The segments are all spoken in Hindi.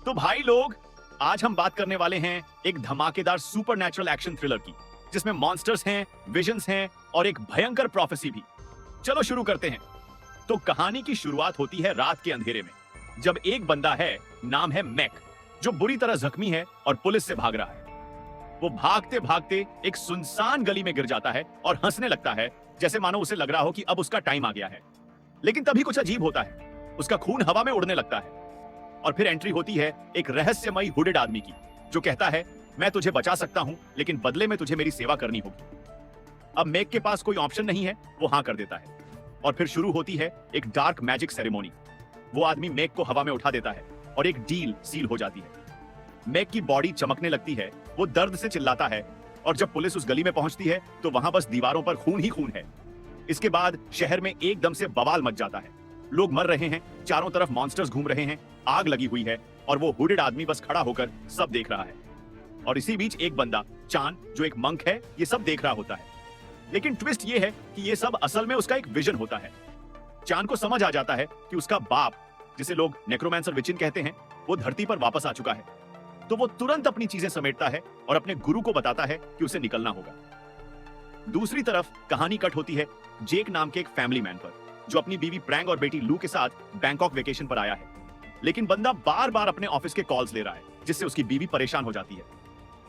तो भाई लोग, आज हम बात करने वाले हैं एक धमाकेदार सुपरनैचुरल एक्शन थ्रिलर की, जिसमें मॉन्स्टर्स हैं, विजन्स हैं और एक भयंकर प्रोफेसी भी। चलो शुरू करते हैं। तो कहानी की शुरुआत होती है रात के अंधेरे में, जब एक बंदा है, नाम है मैक, जो बुरी तरह जख्मी है और पुलिस से भाग रहा है। वो भागते भागते एक सुनसान गली में गिर जाता है और हंसने लगता है, जैसे मानो उसे लग रहा हो कि अब उसका टाइम आ गया है। लेकिन तभी कुछ अजीब होता है, उसका खून हवा में उड़ने लगता है और फिर एंट्री होती है एक रहस्यमयी हुडेड आदमी की, जो कहता है, मैं तुझे बचा सकता हूं, लेकिन बदले में तुझे मेरी सेवा करनी होगी। अब मैक के पास कोई ऑप्शन नहीं है, वो हां कर देता है और फिर शुरू होती है एक डार्क मैजिक सेरेमोनी। वो आदमी मैक को हवा में उठा देता है और एक डील सील हो जाती है। मैक की बॉडी चमकने लगती है, वो दर्द से चिल्लाता है और जब पुलिस उस गली में पहुंचती है तो वहां बस दीवारों पर खून ही खून है। इसके बाद शहर में एकदम से बवाल मच जाता है। लोग मर रहे हैं, चारों तरफ मॉन्स्टर्स घूम रहे हैं, आग लगी हुई है और वो हुडेड आदमी बस खड़ा होकर सब देख रहा है। और इसी बीच एक बंदा, चान, जो एक मंक है, ये सब देख रहा होता है। लेकिन ट्विस्ट ये है कि ये सब असल में उसका एक विजन होता है। चान को समझ आ जाता है कि उसका बाप, जिसे लोग नेक्रोमैंसर विचिन कहते हैं, वो धरती पर वापस आ चुका है। तो वो तुरंत अपनी चीजें समेटता है और अपने गुरु को बताता है कि उसे निकलना होगा। दूसरी तरफ कहानी कट होती है जेक नाम के एक फैमिली मैन पर, जो अपनी बीवी प्रैंग और बेटी लू के साथ बैंकॉक वेकेशन पर आया है। लेकिन बंदा बार बार अपने ऑफिस के कॉल्स ले रहा है, जिससे उसकी बीवी परेशान हो जाती है।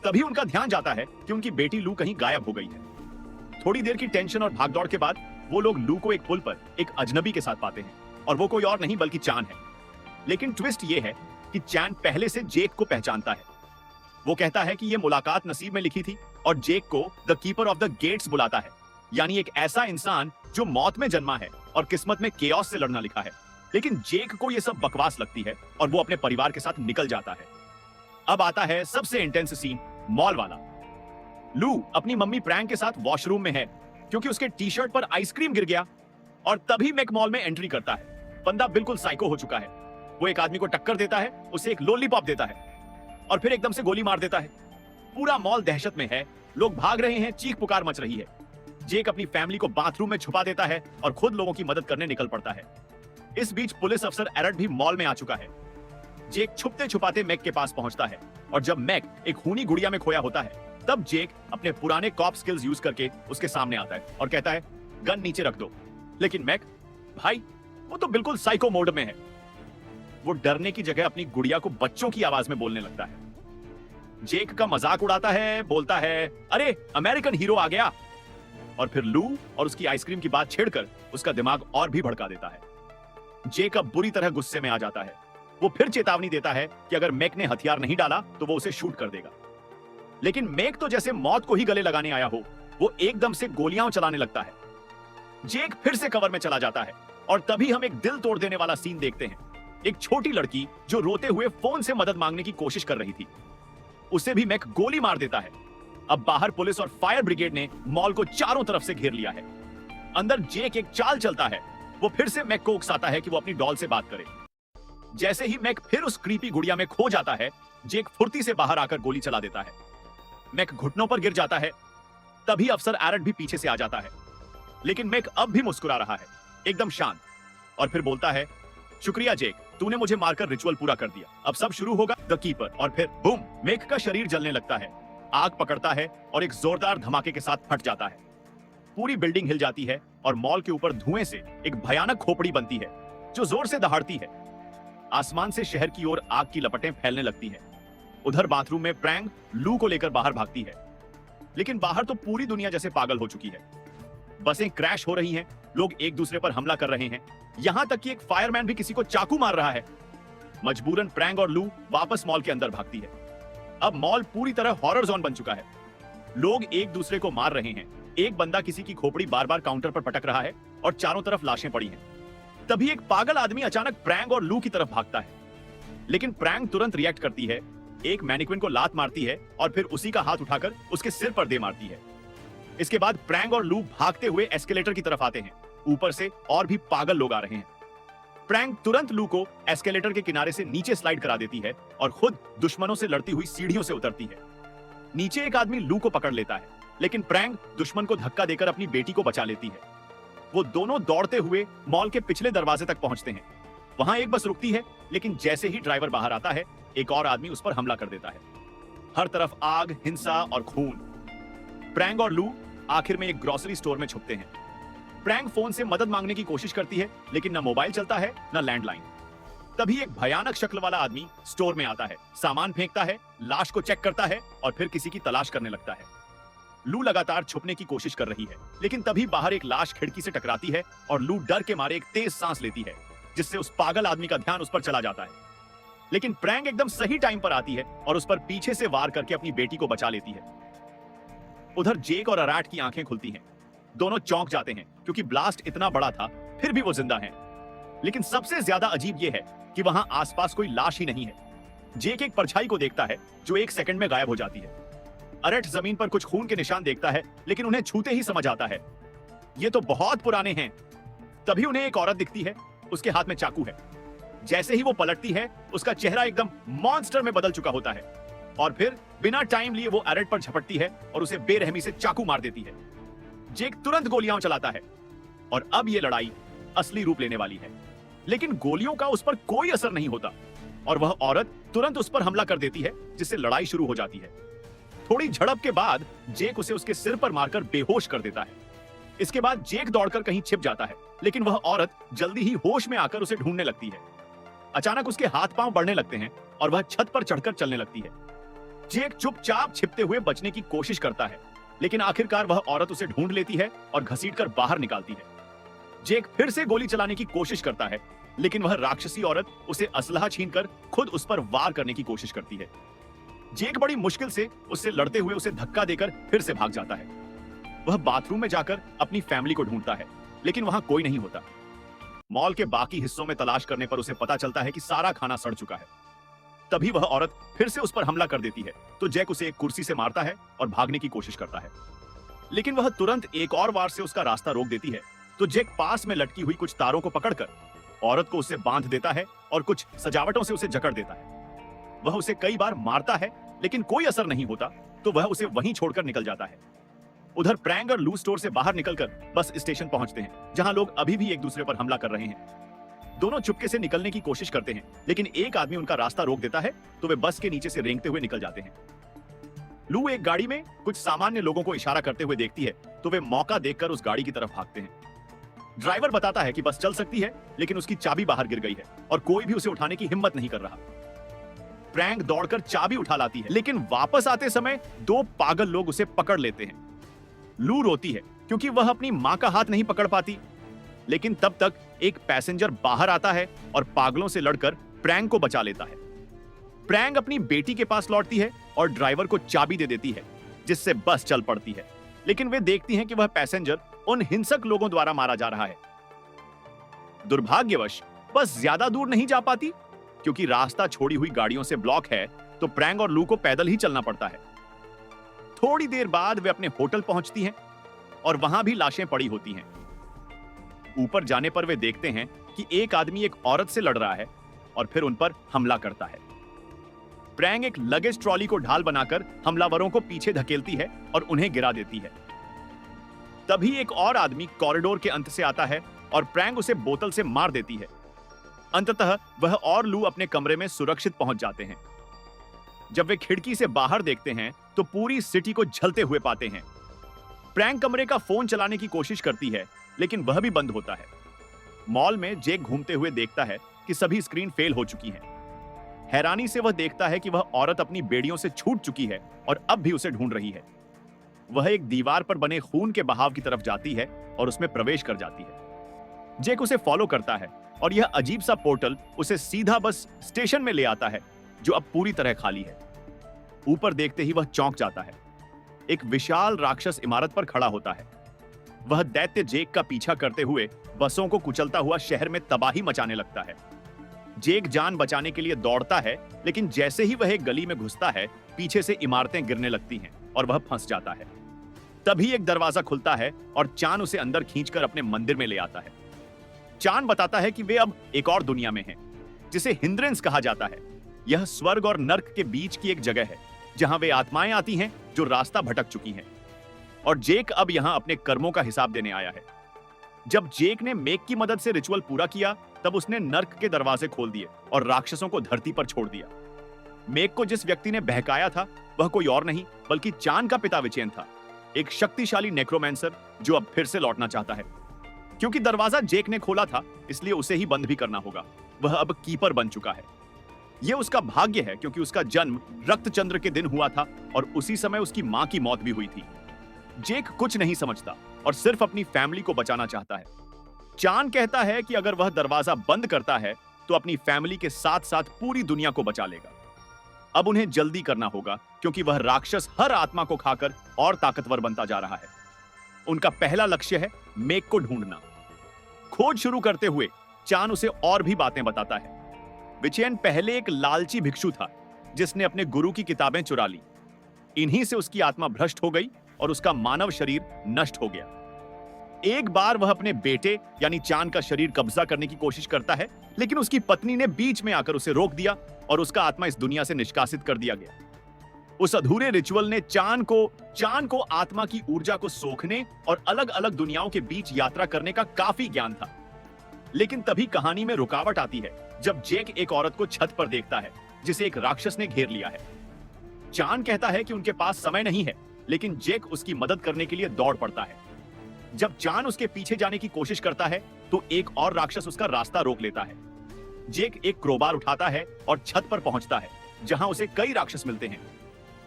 तभी उनका ध्यान जाता है कि उनकी बेटी लू कहीं गायब हो गई है। थोड़ी देर की टेंशन और भागदौड़ के बाद वो लोग लू को एक पुल पर एक अजनबी के साथ पाते हैं, और वो कोई और नहीं बल्कि चान है। लेकिन ट्विस्ट ये है कि चैन पहले से जेक को पहचानता है। वो कहता है कि ये मुलाकात नसीब में लिखी थी और जेक को the keeper of the gates बुलाता है, यानी एक ऐसा इंसान जो मौत में जन्मा है और किस्मत में केओस से लड़ना लिखा है। लेकिन जेक को ये सब बकवास लगती है और वो अपने परिवार के साथ निकल जाता है। अब आता है सबसे इंटेंस सीन, मॉल वाला। लू अपनी मम्मी प्रैंक के साथ वॉशरूम में है क्योंकि उसके टी शर्ट पर आइसक्रीम गिर गया, और तभी मैक मॉल में एंट्री करता है। बंदा बिल्कुल साइको हो चुका है। वो एक आदमी को टक्कर देता है, उसे एक लॉलीपॉप देता है और फिर एकदम से गोली मार देता है। पूरा मॉल दहशत में है, लोग भाग रहे हैं, चीख पुकार मच रही है। जेक अपनी फैमिली को बाथरूम में छुपा देता है और खुद लोगों की मदद करने निकल पड़ता है। इस बीच पुलिस अफसर एरट भी मॉल में आ चुका है। जेक छुपते छुपाते मैक के पास पहुंचता है और जब मैक एक खूनी गुड़िया में खोया होता है, तब जेक अपने पुराने कॉप स्किल्स यूज करके उसके सामने आता है और कहता है, गन नीचे रख दो। लेकिन मैक, भाई, वो तो बिल्कुल साइको मोड में है। वो डरने की जगह अपनी गुड़िया को बच्चों की आवाज में बोलने लगता है। जेक का मजाक उड़ाता है, बोलता है, अरे अमेरिकन हीरो आ गया। और फिर लू और उसकी आइसक्रीम की बात छेड़कर उसका दिमाग और भी भड़का देता है। जेक अब बुरी तरह गुस्से में आ जाता है। वो फिर चेतावनी देता है कि अगर मैक ने हथियार नहीं डाला तो वो उसे शूट कर देगा। लेकिन मैक तो जैसे मौत को ही गले लगाने आया हो, वो एकदम से गोलियां चलाने लगता है। जेक फिर से कवर में चला जाता है और तभी हम एक दिल तोड़ देने वाला सीन देखते हैं। एक छोटी लड़की जो रोते हुए फोन से मदद मांगने की कोशिश कर रही थी, उसे भी मैक गोली मार देता है। अब बाहर पुलिस और फायर ब्रिगेड ने मॉल को चारों तरफ से घेर लिया है। अंदर जेक एक चाल चलता है। वो फिर से मैक को उकसाता है कि वो अपनी डॉल से बात करे। जैसे ही मैक फिर उस क्रीपी गुड़िया में खो जाता है, जेक फुर्ती से बाहर आकर गोली चला देता है। मैक घुटनों पर गिर जाता है। तभी अफसर एरट भी पीछे से आ जाता है। लेकिन मैक अब भी मुस्कुरा रहा है, एकदम शांत, और फिर बोलता है, शुक्रिया जेक, तूने मुझे मारकर रिचुअल पूरा कर दिया। अब सब शुरू होगा द कीपर। और फिर बूम, मैक का शरीर जलने लगता है, आग पकड़ता है और एक जोरदार धमाके के साथ फट जाता है। पूरी बिल्डिंग हिल जाती है और मॉल के ऊपर धुएं से एक भयानक खोपड़ी बनती है जो जोर से दहाड़ती है। आसमान से शहर की ओर आग की लपटें फैलने लगती है। उधर बाथरूम में प्रैंग लू को लेकर बाहर भागती है। लेकिन बाहर तो पूरी दुनिया जैसे पागल हो चुकी है। बसें क्रैश हो रही हैं, लोग एक दूसरे पर हमला कर रहे हैं, यहां तक कि एक फायरमैन भी किसी को चाकू मार रहा है। मजबूरन प्रैंग और लू वापस मॉल के अंदर भागती है। अब मॉल पूरी तरह हॉरर जोन बन चुका है। लोग एक दूसरे को मार रहे हैं। एक बंदा किसी की खोपड़ी बार बार काउंटर पर पटक रहा है और चारों तरफ लाशें पड़ी हैं। तभी एक पागल आदमी अचानक प्रैंग और लू की तरफ भागता है। लेकिन प्रैंग तुरंत रिएक्ट करती है, एक मैनिक्विन को लात मारती है और फिर उसी का हाथ उठाकर उसके सिर पर दे मारती है। इसके बाद प्रैंग और लू भागते हुए एस्केलेटर की तरफ आते हैं। ऊपर से और भी पागल लोग आ रहे हैं। प्रैंग तुरंत लू को एस्केलेटर के किनारे से नीचे स्लाइड करा देती है और खुद दुश्मनों से लड़ती हुई सीढ़ियों से उतरती है। नीचे एक आदमी लू को पकड़ लेता है, लेकिन प्रैंग दुश्मन को धक्का देकर अपनी बेटी को बचा लेती है। वो दोनों दौड़ते हुए मॉल के पिछले दरवाजे तक पहुंचते हैं। वहां एक बस रुकती है, लेकिन जैसे ही ड्राइवर बाहर आता है, एक और आदमी उस पर हमला कर देता है। हर तरफ आग, हिंसा और खून। प्रैंग और लू आखिर में एक ग्रोसरी स्टोर में छुपते हैं। प्रैंग फोन से मदद मांगने की कोशिश करती है, लेकिन न मोबाइल चलता है न लैंडलाइन। तभी एक भयानक शक्ल वाला आदमी स्टोर में आता है, सामान फेंकता है, लाश को चेक करता है और फिर किसी की तलाश करने लगता है। लू लगातार छुपने की कोशिश कर रही है, लेकिन तभी बाहर एक लाश खिड़की से टकराती है और लू डर के मारे एक तेज सांस लेती है, जिससे उस पागल आदमी का ध्यान उस पर चला जाता है। लेकिन प्रैंग एकदम सही टाइम पर आती है और उस पर पीछे से वार करके अपनी बेटी को बचा लेती है। उधर जेक और अराट की आंखें खुलती हैं। दोनों चौंक जाते हैं, क्योंकि ब्लास्ट इतना बड़ा था, फिर भी वो जिंदा हैं। लेकिन सबसे ज्यादा अजीब यह है कि वहां आसपास कोई लाश ही नहीं है। जेक एक परछाई को देखता है जो एक सेकंड में गायब हो जाती है। अरेट जमीन पर कुछ खून के निशान देखता है, लेकिन उन्हें छूते ही समझ आता है ये तो बहुत पुराने हैं। तभी उन्हें एक औरत दिखती है, उसके हाथ में चाकू है। जैसे ही वो पलटती है, उसका चेहरा एकदम मॉन्स्टर में बदल चुका होता है और फिर बिना टाइम लिए वो अरेट पर झपटती है और उसे बेरहमी से चाकू मार देती है। जेक तुरंत गोलियां चलाता है और अब ये लड़ाई असली रूप लेने वाली है। लेकिन गोलियों का उस पर कोई असर नहीं होता और वह औरत तुरंत उस पर हमला कर देती है, जिससे लड़ाई शुरू हो जाती है। थोड़ी झड़प के बाद जेक उसे उसके सिर पर मारकर बेहोश कर देता है। इसके बाद जेक दौड़कर कहीं छिप जाता है, लेकिन वह औरत जल्दी ही होश में आकर उसे ढूंढने लगती है। अचानक उसके हाथ पांव बढ़ने लगते हैं और वह छत पर चढ़कर चलने लगती है। जेक चुपचाप छिपते हुए बचने की कोशिश करता है, लेकिन आखिरकार वह औरत उसे ढूंढ लेती है और घसीटकर बाहर निकालती है। जेक फिर से गोली चलाने की कोशिश करता है, लेकिन वह राक्षसी औरत उसे असलहा छीनकर खुद उस पर वार करने की कोशिश करती है। जेक बड़ी मुश्किल से उससे लड़ते हुए उसे धक्का देकर फिर से भाग जाता है। वह बाथरूम में जाकर अपनी फैमिली को ढूंढता है, लेकिन वहां कोई नहीं होता। मॉल के बाकी हिस्सों में तलाश करने पर उसे पता चलता है कि सारा खाना सड़ चुका है। तभी वह औरत फिर से उस पर हमला कर देती है, तो जेक उसे एक कुर्सी से मारता है और भागने की कोशिश करता है। लेकिन वह तुरंत एक और वार से उसका रास्ता रोक देती है, तो जेक पास में लटकी हुई कुछ तारों को पकड़कर औरत को उससे बांध देता है और कुछ सजावटों से उसे जकड़ देता है। वह उसे कई बार मारता है, लेकिन कोई असर नहीं होता, तो वह उसे वहीं छोड़कर निकल जाता है। उधर प्रैंग और लू स्टोर से बाहर निकलकर बस स्टेशन पहुंचते हैं, जहां लोग अभी भी एक दूसरे पर हमला कर रहे हैं। दोनों चुपके से निकलने की कोशिश करते हैं, लेकिन एक आदमी उनका रास्ता रोक देता है, तो वे बस के नीचे से रेंगते हुए निकल जाते हैं। लू एक गाड़ी में कुछ सामान्य लोगों को इशारा करते हुए देखती है, तो वे मौका देखकर उस गाड़ी की तरफ भागते हैं। ड्राइवर बताता है कि बस चल सकती है, लेकिन उसकी चाबी बाहर गिर गई है और कोई भी उसे उठाने की हिम्मत नहीं कर रहा। प्रैंग दौड़कर चाबी उठा लाती है, लेकिन वापस आते समय दो पागल लोग उसे पकड़ लेते हैं। लू रोती है क्योंकि वह अपनी मां का हाथ नहीं पकड़ पाती, लेकिन तब तक एक पैसेंजर बाहर आता है और पागलों से लड़कर प्रैंग को बचा लेता है। प्रैंग अपनी बेटी के पास लौटती है और ड्राइवर को चाबी दे देती है, जिससे बस चल पड़ती है। लेकिन वे देखती हैं कि वह पैसेंजर उन हिंसक लोगों द्वारा मारा जा रहा है। दुर्भाग्यवश बस ज्यादा दूर नहीं जा पाती, क्योंकि रास्ता छोड़ी हुई गाड़ियों से ब्लॉक है, तो प्रैंग और लू को पैदल ही चलना पड़ता है। थोड़ी देर बाद वे अपने होटल पहुंचती हैं और वहां भी लाशें पड़ी होती हैं। ऊपर जाने पर वे देखते हैं कि एक आदमी एक औरत से लड़ रहा है और फिर उन पर हमला करता है। प्रैंग एक लगेज ट्रॉली को ढाल बनाकर हमलावरों को पीछे धकेलती है और उन्हें गिरा देती है। तभी एक और आदमी कॉरिडोर के अंत से आता है और प्रैंग उसे बोतल से मार देती है। अंततः वह और लू अपने कमरे में सुरक्षित पहुंच जाते हैं। जब वे खिड़की से बाहर देखते हैं तो पूरी सिटी को झलते हुए पाते हैं। प्रैंक कमरे का फोन चलाने की कोशिश करती है, लेकिन वह भी बंद होता है। मॉल में जेक घूमते हुए देखता है कि सभी स्क्रीन फेल हो चुकी हैं। हैरानी से वह देखता है कि वह औरत अपनी बेड़ियों से छूट चुकी है और अब भी उसे ढूंढ रही है। वह एक दीवार पर बने खून के बहाव की तरफ जाती है और उसमें प्रवेश कर जाती है। जेक उसे फॉलो करता है और यह अजीब सा पोर्टल उसे सीधा बस स्टेशन में ले आता है, जो अब पूरी तरह खाली है। ऊपर देखते ही वह चौंक जाता है। एक विशाल राक्षस इमारत पर खड़ा होता है। वह दैत्य जेक का पीछा करते हुए बसों को कुचलता हुआ शहर में तबाही मचाने लगता है। जेक जान बचाने के लिए दौड़ता है, लेकिन जैसे ही वह एक गली में घुसता है, पीछे से इमारतें गिरने लगती हैं और वह फंस जाता है। तभी एक दरवाजा खुलता है और चान उसे अंदर खींचकर अपने मंदिर में ले आता है। चान बताता है कि वे अब एक और दुनिया में हैं, जिसे हिंद्रेंस कहा जाता है। यह स्वर्ग और नर्क के बीच की एक जगह है, जहां वे आत्माएं आती हैं जो रास्ता भटक चुकी हैं। और जेक अब यहां अपने कर्मों का हिसाब देने आया है। जब जेक ने मेक की मदद से रिचुअल पूरा किया, तब उसने नर्क के दरवाजे खोल दिए और राक्षसों को धरती पर छोड़ दिया। मेक को जिस व्यक्ति ने बहकाया था वह कोई और नहीं बल्कि चान का पिता विचेन था, एक शक्तिशाली नेक्रोमैंसर जो अब फिर से लौटना चाहता है। क्योंकि दरवाजा जेक ने खोला था इसलिए उसे ही बंद भी करना होगा। वह अब कीपर बन चुका है। यह उसका भाग्य है क्योंकि उसका जन्म रक्तचंद्र के दिन हुआ था और उसी समय उसकी मां की मौत भी हुई थी। जेक कुछ नहीं समझता और सिर्फ अपनी फैमिली को बचाना चाहता है। चान कहता है कि अगर वह दरवाजा बंद करता है तो अपनी फैमिली के साथ साथ पूरी दुनिया को बचा लेगा। अब उन्हें जल्दी करना होगा क्योंकि वह राक्षस हर आत्मा को खाकर और ताकतवर बनता जा रहा है। उनका पहला लक्ष्य है मेक को ढूंढना। खोज शुरू करते हुए चान उसे और भी बातें बताता है। विचेन पहले एक लालची भिक्षु था जिसने अपने गुरु की किताबें चुरा ली। इन्हीं से उसकी आत्मा भ्रष्ट हो गई और उसका मानव शरीर नष्ट हो गया। एक बार वह अपने बेटे यानी चान का शरीर कब्जा करने की कोशिश करता है, लेकिन उसकी पत्नी ने बीच में आकर उसे रोक दिया और उसका आत्मा इस दुनिया से निष्कासित कर दिया गया। उस अधूरे रिचुअल ने चान को आत्मा की ऊर्जा को सोखने और अलग अलग दुनियाओं के बीच यात्रा करने का काफी ज्ञान था। लेकिन तभी कहानी में रुकावट आती है जब जेक एक औरत को छत पर देखता है जिसे एक राक्षस ने घेर लिया है। चान कहता है कि उनके पास समय नहीं है, लेकिन जेक उसकी मदद करने के लिए दौड़ पड़ता है। जब चान उसके पीछे जाने की कोशिश करता है तो एक और राक्षस उसका रास्ता रोक लेता है। जेक एक क्रोबार उठाता है और छत पर पहुंचता है जहां उसे कई राक्षस मिलते हैं।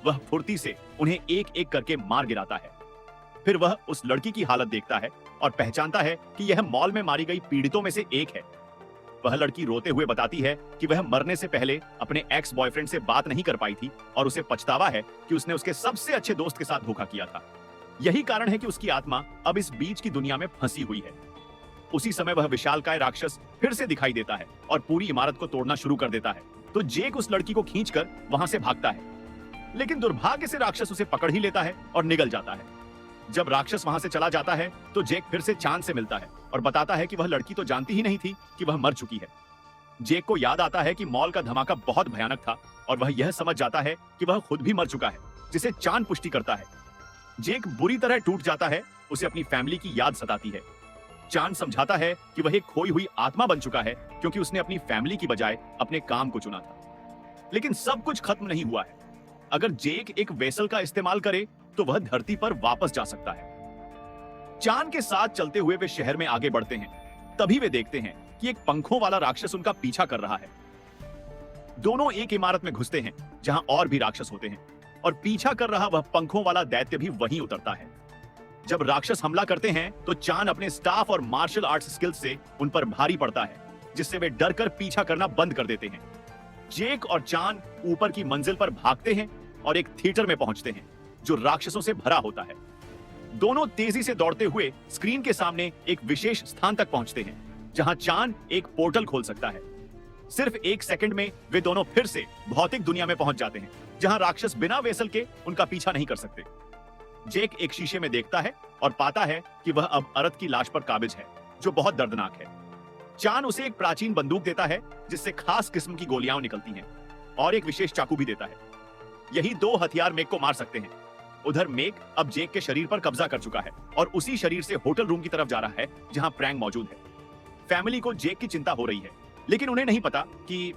वह फुर्ती से उन्हें एक एक करके मार गिराता है। फिर वह उस लड़की की हालत देखता है और पहचानता है कि यह मॉल में मारी गई पीड़ितों में से एक है। वह लड़की रोते हुए बताती है कि वह मरने से पहले अपने एक्स बॉयफ्रेंड से बात नहीं कर पाई थी और उसे पछतावा है कि उसने उसके सबसे अच्छे दोस्त के साथ धोखा किया था। यही कारण है कि उसकी आत्मा अब इस बीच की दुनिया में फंसी हुई है। उसी समय वह विशालकाय राक्षस फिर से दिखाई देता है और पूरी इमारत को तोड़ना शुरू कर देता है। तो जेक उस लड़की को खींचकर वहां से भागता है, लेकिन दुर्भाग्य से राक्षस उसे पकड़ ही लेता है और निगल जाता है। जब राक्षस वहां से चला जाता है तो जेक फिर से चांद से मिलता है और बताता है कि वह लड़की तो जानती ही नहीं थी कि वह मर चुकी है। जेक को याद आता है कि मॉल का धमाका बहुत भयानक था और वह यह समझ जाता है कि वह खुद भी मर चुका है, जिसे चांद पुष्टि करता है। जेक बुरी तरह टूट जाता है, उसे अपनी फैमिली की याद सताती है। चांद समझाता है कि वह एक खोई हुई आत्मा बन चुका है क्योंकि उसने अपनी फैमिली की बजाय अपने काम को चुना था। लेकिन सब कुछ खत्म नहीं हुआ है। अगर जेक एक वेसल का इस्तेमाल करे तो वह धरती पर वापस जा सकता है। चांद के साथ चलते हुए वे शहर में आगे बढ़ते हैं। तभी वे देखते हैं कि एक पंखों वाला राक्षस उनका पीछा कर रहा है। दोनों एक इमारत में घुसते हैं जहां और भी राक्षस होते हैं और पीछा कर रहा वह पंखों वाला दैत्य भी वहीं उतरता है। जब राक्षस हमला करते हैं तो चांद अपने स्टाफ और मार्शल आर्ट्स स्किल्स से उन पर भारी पड़ता है, जिससे वे डरकर पीछा करना बंद कर देते हैं। जेक और चांद ऊपर की मंजिल पर भागते हैं और एक थिएटर में पहुंचते हैं जो राक्षसों से भरा होता है। दोनों तेजी से दौड़ते हुए स्क्रीन के सामने एक विशेष स्थान तक पहुंचते हैं जहां चांद एक पोर्टल खोल सकता है। सिर्फ एक सेकंड में वे दोनों फिर से भौतिक दुनिया में पहुंच जाते हैं जहां राक्षस बिना वेसल के उनका पीछा नहीं कर सकते। जेक एक शीशे में देखता है और पाता है कि वह अब अरत की लाश पर काबिज है, जो बहुत दर्दनाक है। चांद उसे एक प्राचीन बंदूक देता है जिससे खास किस्म की गोलियां निकलती हैं और एक विशेष चाकू भी देता है। यही दो हथियार मेक को मार सकते हैं। उधर मेक अब जेक के शरीर पर कब्जा कर चुका है और उसी शरीर से होटल रूम की तरफ जा रहा है जहां प्रैंक मौजूद है। फैमिली को जेक की चिंता हो रही है, लेकिन उन्हें नहीं पता कि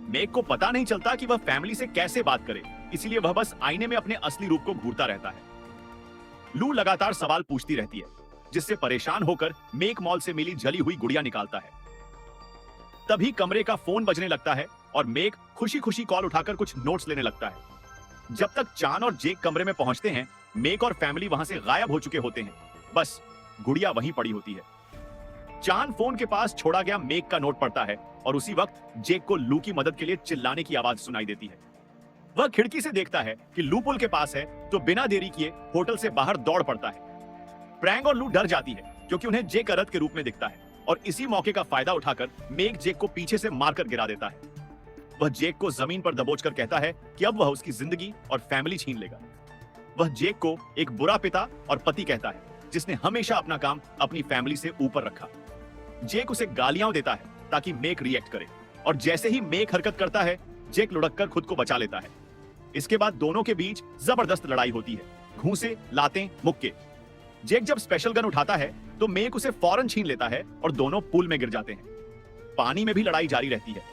मेक को पता नहीं चलता कि वह फैमिली से कैसे बात करे, इसीलिए वह बस आईने में अपने असली रूप को घूरता रहता है। लू लगातार सवाल पूछती रहती है, जिससे परेशान होकर मेक मॉल से मिली जली हुई गुड़िया निकालता है। तभी कमरे का फोन बजने लगता है और मेक खुशी खुशी कॉल उठाकर कुछ नोट्स लेने लगता है। जब तक चान और जेक कमरे में पहुंचते हैं, मेक और फैमिली वहां से गायब हो चुके होते हैं। बस गुड़िया वहीं पड़ी होती है। चान फोन के पास छोड़ा गया मेक का नोट पढ़ता है और उसी वक्त जेक को लू की मदद के लिए चिल्लाने की आवाज सुनाई देती है। वह खिड़की से देखता है कि लू पुल के पास है, तो बिना देरी किए होटल से बाहर दौड़ पड़ता है। प्रैंक और लू डर जाती है क्योंकि उन्हें जेक अरत के रूप में दिखता है और इसी मौके का फायदा उठाकर मेक जेक को पीछे से मारकर गिरा देता है। वह जेक को जमीन पर दबोचकर कहता है कि अब वह उसकी जिंदगी और फैमिली छीन लेगा। वह जेक को एक बुरा पिता और पति कहता है जिसने हमेशा अपना काम अपनी फैमिली से ऊपर रखा। जेक उसे गालियां देता है ताकि मेक रिएक्ट करे और जैसे ही मेक हरकत करता है, जेक लुढ़ककर खुद को बचा लेता है। इसके बाद दोनों के बीच जबरदस्त लड़ाई होती है, घूंसे, लातें, मुक्के। जेक जब स्पेशल गन उठाता है तो मेक उसे फौरन छीन लेता है और दोनों पूल में गिर जाते हैं। पानी में भी लड़ाई जारी रहती है।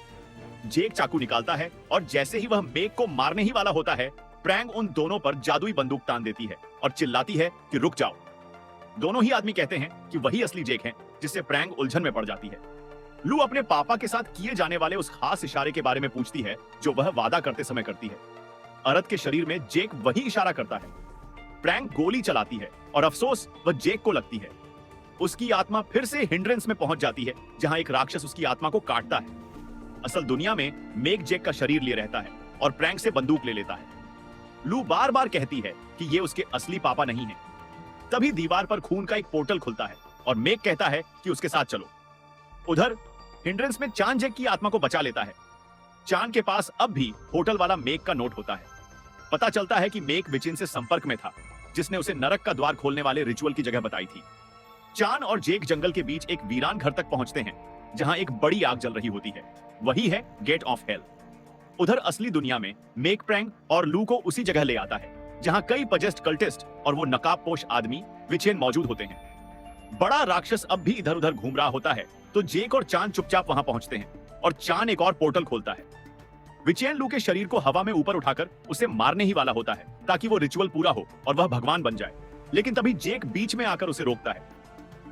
जेक चाकू निकालता है और जैसे ही वह मेक को मारने ही वाला होता है, प्रैंग उन दोनों पर जादुई बंदूक तान देती है और चिल्लाती है कि रुक जाओ। दोनों ही आदमी कहते हैं कि वही असली जेक है, जिससे प्रैंग उलझन में पड़ जाती है। लू अपने पापा के साथ किए जाने वाले उस खास इशारे के बारे में पूछती है जो वह वादा करते समय करती है। अरत के शरीर में जेक वही इशारा करता है। प्रैंग गोली चलाती है और अफसोस वह जेक को लगती है। उसकी आत्मा फिर से हिंड्रेंस में पहुंच जाती है, जहां एक राक्षस उसकी आत्मा को काटता है। असल दुनिया में मेक जेक का शरीर लिए रहता है और प्रैंग से बंदूक ले लेता है। लू बार बार कहती है कि ये उसके असली पापा नहीं है। तभी दीवार पर खून का एक पोर्टल खुलता है और मेक कहता है कि उसके साथ चलो। उधर हिंड्रेंस में चान जेक की आत्मा को बचा लेता है। चान के पास अब भी होटल वाला मेक का नोट होता है। पता चलता है कि मेक विचिन से संपर्क में था, जिसने उसे नरक का द्वार खोलने वाले रिचुअल की जगह बताई थी। चान और जेक जंगल के बीच एक वीरान घर तक पहुंचते हैं, जहां एक बड़ी आग जल रही होती है। वही है गेट ऑफ हेल। उधर असली दुनिया में मेक प्रैंग और लू को उसी जगह ले आता है, जहां कई पजेस्ट कल्टिस्ट और वो नकाबपोश आदमी विचेन मौजूद होते हैं। बड़ा राक्षस अब भी इधर उधर घूम रहा होता है, तो जेक और चान चुपचाप वहां पहुंचते हैं और चान एक और पोर्टल खोलता है। विचेन लू के शरीर को हवा में ऊपर उठाकर उसे मारने ही वाला होता है, ताकि वो रिचुअल पूरा हो और वह भगवान बन जाए। लेकिन तभी जेक बीच में आकर उसे रोकता है।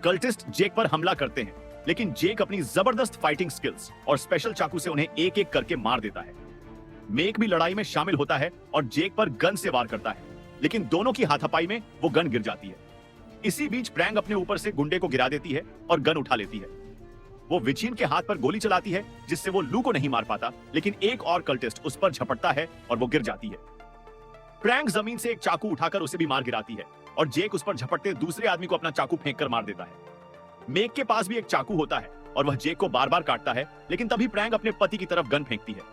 कल्टिस्ट जेक पर हमला करते हैं, लेकिन जेक अपनी जबरदस्त फाइटिंग स्किल्स और स्पेशल चाकू से उन्हें एक एक करके मार देता है। मेक भी लड़ाई में शामिल होता है और जेक पर गन से वार करता है, लेकिन दोनों की हाथापाई में वो गन गिर जाती है। इसी बीच प्रैंग अपने ऊपर से गुंडे को गिरा देती है और गन उठा लेती है। वो विचिन के हाथ पर गोली चलाती है, जिससे वो लू को नहीं मार पाता, लेकिन एक और कल्टिस्ट उस पर झपटता है और वो गिर जाती है। प्रैंग जमीन से एक चाकू उठाकर उसे भी मार गिराती है और जेक उस पर झपटते दूसरे आदमी को अपना चाकू फेंक कर मार देता है। मेक के पास भी एक चाकू होता है और वह जेक को बार बार काटता है, लेकिन तभी प्रैंग अपने पति की तरफ गन फेंकती है।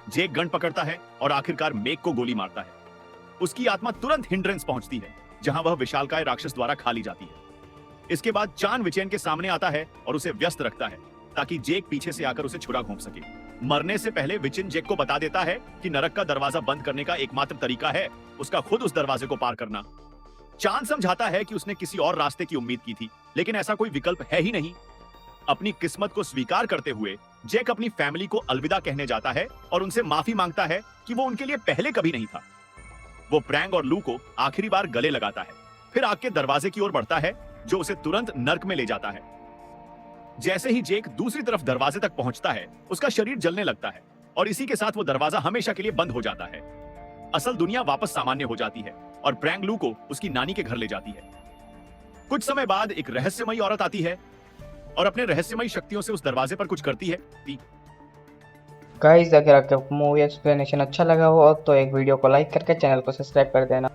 जेक गन पकड़ता है और आखिरकार मेक को गोली मारता है। उसकी आत्मा तुरंत हिंड्रेंस पहुंचती है, जहां वह विशालकाय राक्षस द्वारा खा ली जाती है। इसके बाद चान विचेन के सामने आता है और उसे व्यस्त रखता है, ताकि जेक पीछे से आकर उसे छुरा घोंप सके। मरने से पहले विचिन जेक को बता देता है कि नरक का दरवाजा बंद करने का एकमात्र तरीका है उसका खुद उस दरवाजे को पार करना। चान समझाता है कि उसने किसी और रास्ते की उम्मीद की थी, लेकिन ऐसा कोई विकल्प है ही नहीं। अपनी किस्मत को स्वीकार करते हुए जेक अपनी फैमिली को अलविदा कहने जाता है और उनसे माफी मांगता है कि वो उनके लिए पहले कभी नहीं था। वो प्रैंग और लू को आखिरी बार गले लगाता है, फिर आग के दरवाजे की ओर बढ़ता है, जो उसे तुरंत नर्क में ले जाता है। जैसे ही जेक दूसरी तरफ दरवाजे तक पहुंचता है, उसका शरीर जलने लगता है और इसी के साथ वो दरवाजा हमेशा के लिए बंद हो जाता है। असल दुनिया वापस सामान्य हो जाती है और प्रैंग लू को उसकी नानी के घर ले जाती है। कुछ समय बाद एक रहस्यमयी औरत आती है और अपने रहस्यमयी शक्तियों से उस दरवाजे पर कुछ करती है। गाइस, अगर आपको मूवी एक्सप्लेनेशन अच्छा लगा हो तो एक वीडियो को लाइक करके चैनल को सब्सक्राइब कर देना।